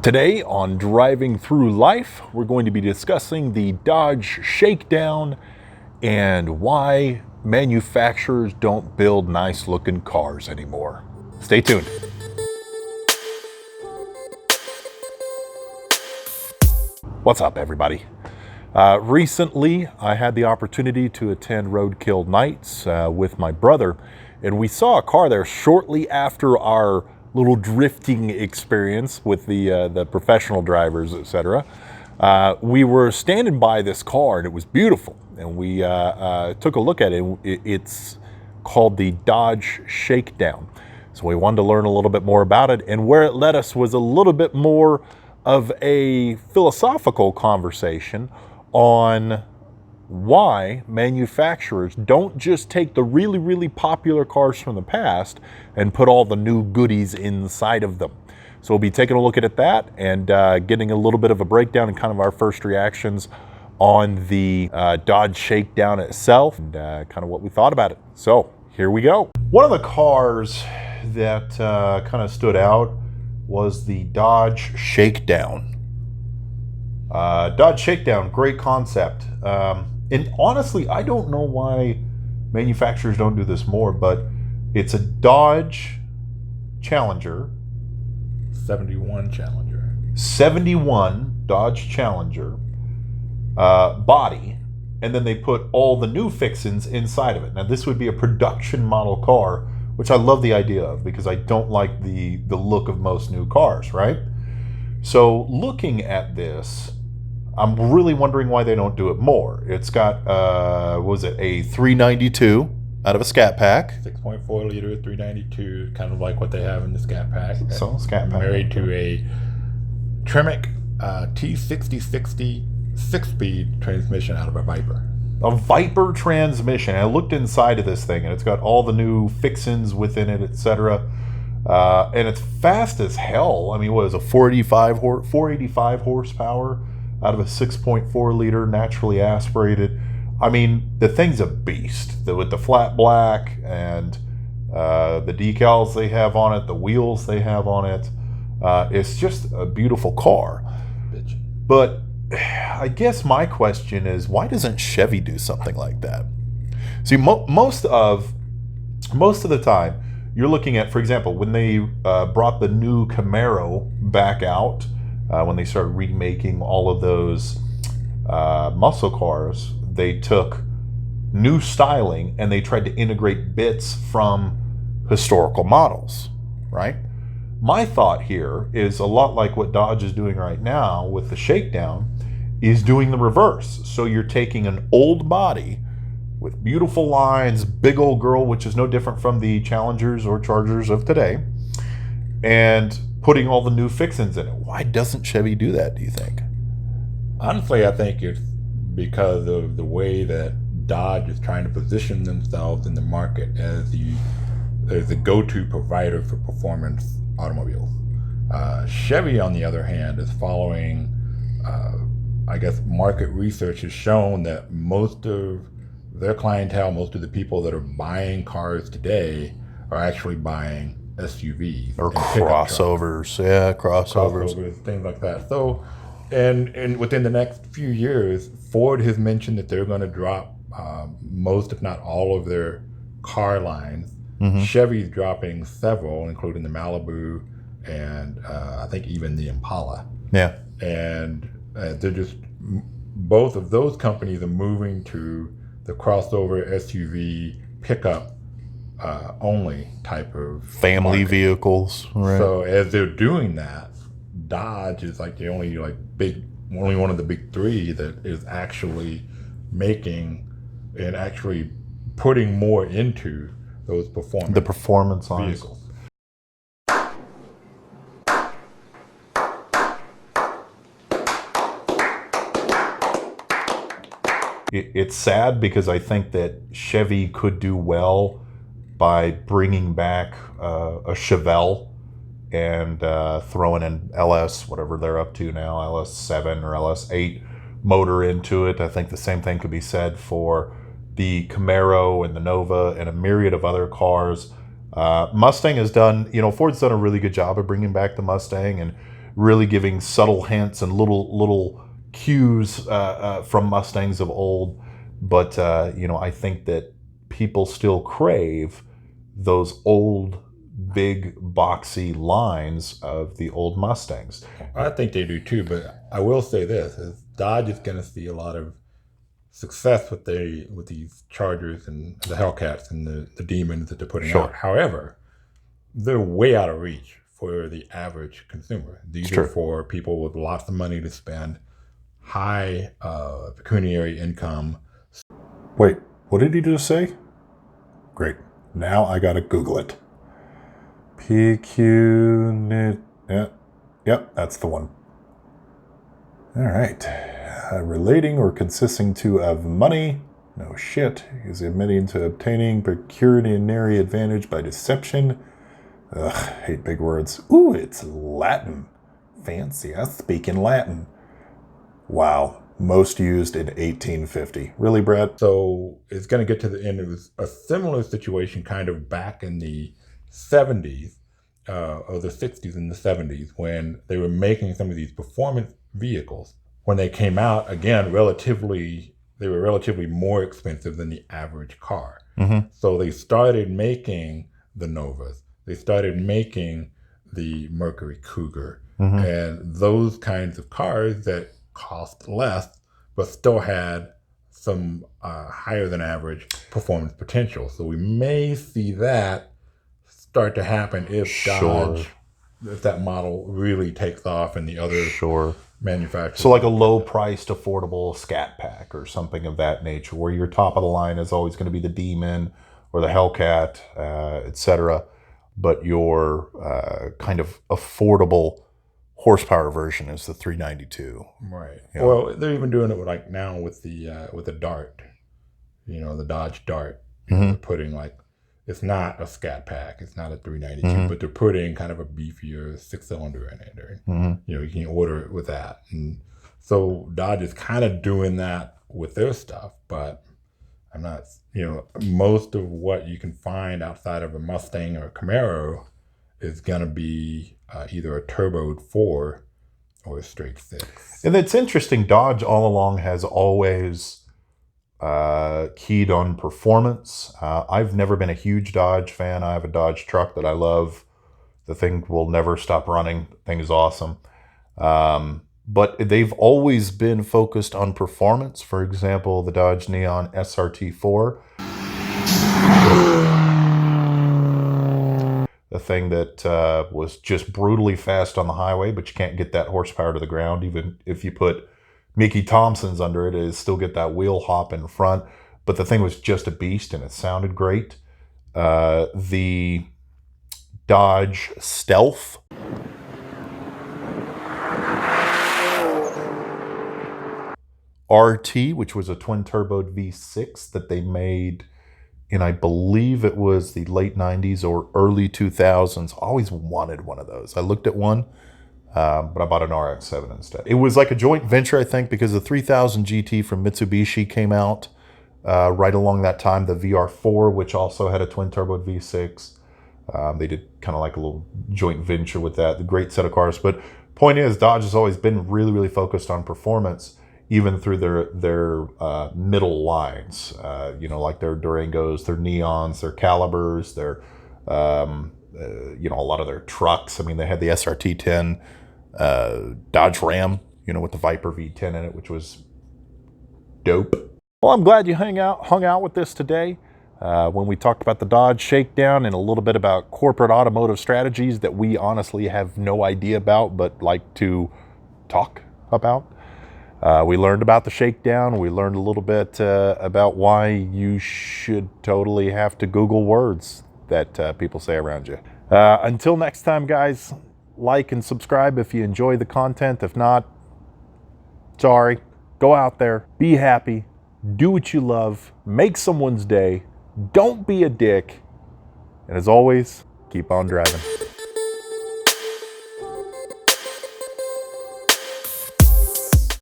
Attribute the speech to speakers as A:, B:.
A: Today on Driving Through Life, we're going to be discussing the Dodge Shakedown and why manufacturers don't build nice looking cars anymore. Stay tuned. What's up, everybody? Recently, I had the opportunity to attend Roadkill Nights with my brother, and we saw a car there shortly after our little drifting experience with the professional drivers, etc. We were standing by this car, and it was beautiful, and we took a look at it. It's called the Dodge Shakedown. So we wanted to learn a little bit more about it, and where it led us was a little bit more of a philosophical conversation on why manufacturers don't just take the really, really popular cars from the past and put all the new goodies inside of them. So we'll be taking a look at that and getting a little bit of a breakdown and kind of our first reactions on the Dodge Shakedown itself and kind of what we thought about it. So here we go. One of the cars that kind of stood out was the Dodge Shakedown. Dodge Shakedown, great concept. And honestly, I don't know why manufacturers don't do this more, but it's a Dodge Challenger.
B: 71 Challenger.
A: 71 Dodge Challenger body, and then they put all the new fixings inside of it. Now, this would be a production model car, which I love the idea of because I don't like the look of most new cars, right? So looking at this, I'm really wondering why they don't do it more. It's got, what was it, a 392 out of a Scat Pack.
B: 6.4 liter 392, kind of like what they have in the Scat Pack.
A: So Scat Pack.
B: Married to a Tremec T6060 6-speed transmission out of a Viper.
A: A Viper transmission. I looked inside of this thing, and it's got all the new fixins within it, etc. And it's fast as hell. I mean, what is it, 485 horsepower out of a 6.4 liter naturally aspirated. I mean, the thing's a beast. With the flat black and the decals they have on it, the wheels they have on it, it's just a beautiful car.
B: Bitch.
A: But I guess my question is, why doesn't Chevy do something like that? See, most of the time, you're looking at, for example, when they brought the new Camaro back out, when they started remaking all of those muscle cars, they took new styling and they tried to integrate bits from historical models, right? My thought here is a lot like what Dodge is doing right now with the Shakedown, is doing the reverse. So you're taking an old body with beautiful lines, big old girl, which is no different from the Challengers or Chargers of today, and putting all the new fixings in it. Why doesn't Chevy do that, do you think?
B: Honestly, I think it's because of the way that Dodge is trying to position themselves in the market as the go-to provider for performance automobiles. Chevy, on the other hand, is following, I guess, market research has shown that most of their clientele, most of the people that are buying cars today are actually buying SUVs
A: or crossovers. Yeah, crossovers,
B: things like that. So, and within the next few years, Ford has mentioned that they're going to drop most, if not all, of their car lines.
A: Mm-hmm.
B: Chevy's dropping several, including the Malibu and I think even the Impala.
A: Yeah,
B: and they're just, both of those companies are moving to the crossover SUV pickup only type of
A: family
B: market.
A: Vehicles, right?
B: So as they're doing that, Dodge is like the only only one of the big three that is actually making and actually putting more into those performance
A: vehicles. It's sad because I think that Chevy could do well by bringing back a Chevelle and throwing an LS, whatever they're up to now, LS7 or LS8 motor into it. I think the same thing could be said for the Camaro and the Nova and a myriad of other cars. Mustang has done, Ford's done a really good job of bringing back the Mustang and really giving subtle hints and little cues from Mustangs of old. But you know, I think that people still crave those old, big, boxy lines of the old Mustangs.
B: I think they do too, but I will say this: is Dodge is going to see a lot of success with these Chargers and the Hellcats and the Demons that they're putting out. However, they're way out of reach for the average consumer. These are for people with lots of money to spend, high pecuniary income.
A: Wait, what did he just say? Great. Now I gotta Google it. Yep, that's the one. All right. Relating or consisting to of money. No shit. Is admitting to obtaining pecuniary advantage by deception. Ugh, hate big words. Ooh, it's Latin. Fancy. I speak in Latin. Wow. Most used in 1850. Really, Brad?
B: So it's going to get to the end. It was a similar situation kind of back in the 70s, or the 60s and the 70s, when they were making some of these performance vehicles. When they came out, again, they were relatively more expensive than the average car.
A: Mm-hmm.
B: So they started making the Novas. They started making the Mercury Cougar, and those kinds of cars that cost less, but still had some higher than average performance potential. So we may see that start to happen if Dodge, if that model really takes off and the other manufacturers.
A: So like a low-priced, affordable Scat Pack or something of that nature, where your top of the line is always going to be the Demon or the Hellcat, etc. But your kind of affordable horsepower version is the 392.
B: Right. You know? Well, they're even doing it like now with the Dart, you know, the Dodge Dart. They're putting it's not a Scat Pack, it's not a 392, but they're putting kind of a beefier 6-cylinder in it. Or, you know, you can order it with that. And so Dodge is kind of doing that with their stuff, but I'm not, you know, most of what you can find outside of a Mustang or a Camaro is going to be either a turboed 4 or a straight 6.
A: And it's interesting, Dodge all along has always keyed on performance. I've never been a huge Dodge fan. I have a Dodge truck that I love. The thing will never stop running. The thing is awesome. But they've always been focused on performance. For example, the Dodge Neon SRT4. The thing that was just brutally fast on the highway, but you can't get that horsepower to the ground. Even if you put Mickey Thompson's under it, it'll still get that wheel hop in front. But the thing was just a beast, and it sounded great. The Dodge Stealth. RT, which was a twin-turboed V6 that they made in, I believe it was the late 90s or early 2000s. Always wanted one of those. I looked at one, but I bought an RX-7 instead. It was like a joint venture, I think, because the 3000 GT from Mitsubishi came out right along that time. The VR4, which also had a twin-turboed V6. They did kind of like a little joint venture with that. The great set of cars. But point is, Dodge has always been really, really focused on performance, even through their middle lines, you know, like their Durangos, their Neons, their Calibers, their, you know, a lot of their trucks. I mean, they had the SRT-10 Dodge Ram, you know, with the Viper V10 in it, which was dope. Well, I'm glad you hung out with this today when we talked about the Dodge Shakedown and a little bit about corporate automotive strategies that we honestly have no idea about, but like to talk about. We learned about the Shakedown. We learned a little bit about why you should totally have to Google words that people say around you. Until next time, guys, like and subscribe if you enjoy the content. If not, sorry. Go out there, be happy, do what you love, make someone's day, don't be a dick, and as always, keep on driving.